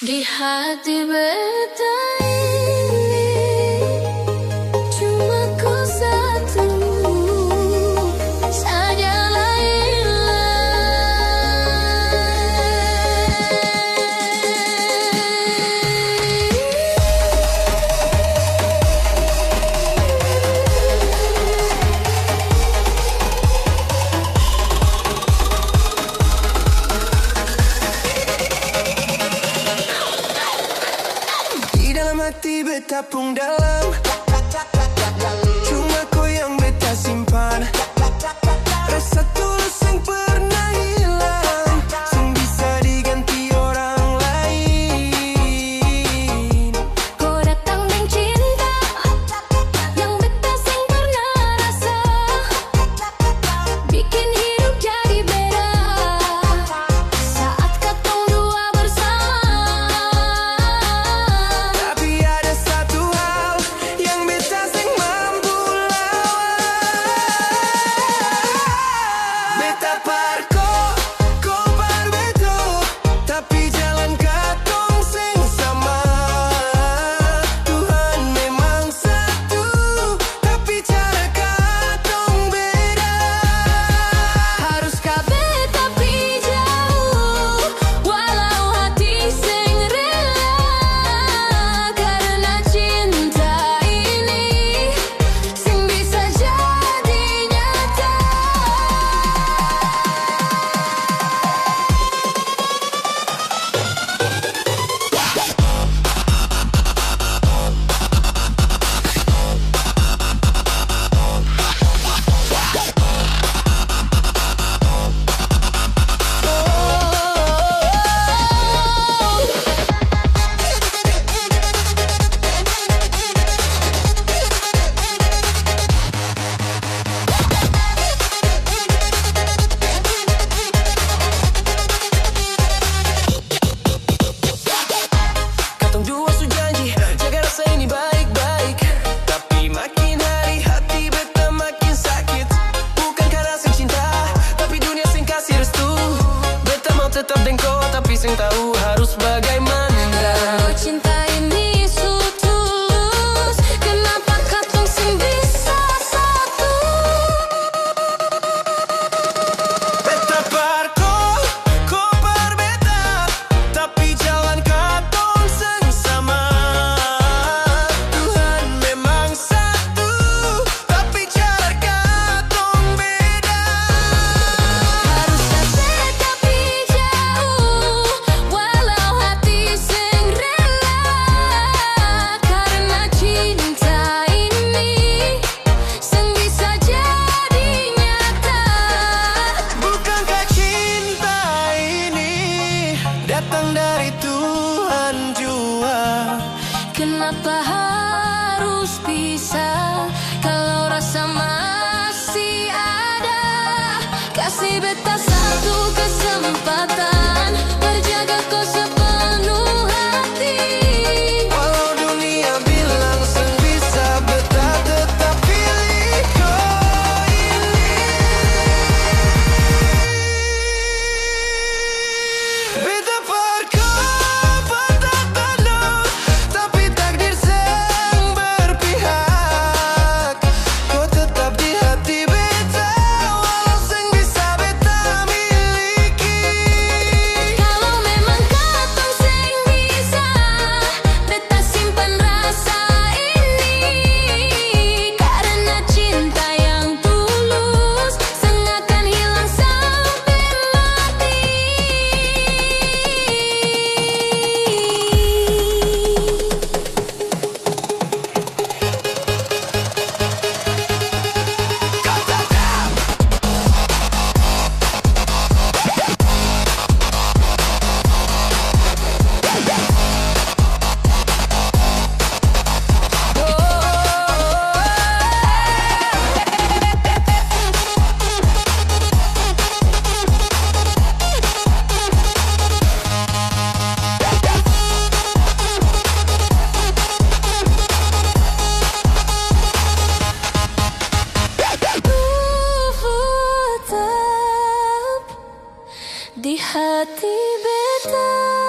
Di hati beta ini cuma kau satu saja hati beta pun dalam, cuma kau yang beta simpan. Rasa tulus yang pernah hilang, sing bisa diganti orang lain. Kau datang dengan cinta yang beta sing pernah rasa, bikin hidup jadi beda saat katong dua bersama. Tetap dengko tapi sing tahu harus bagaimana. Kalau cinta ini tulus, kenapa katong sing bisa satu? Beta parko, kau berbeda, tapi jalan katong sing sama. Tuhan memang satu, tapi cara katong beda. Haruskah beta walau hati sing rela, karena cinta ini sing bisa jadi nyata. Bukankah cinta ini datang dari Tuhan jua? Kenapa harus pisah kalau rasa masih ada? Kasih beta satu kesempatan, berjaga kau sepenuh hati. Walau dunia bilang seng bisa, beta tetap pilih kau ini. Beta patah tanduk, tapi takdir seng berpihak. Kau tetap di hati beta, walau seng bisa beta miliki. Kalau memang katong sing bisa, beta simpan rasa ini, karena cinta yang tulus seng akan hilang sampai mati. Tetap di hati beta.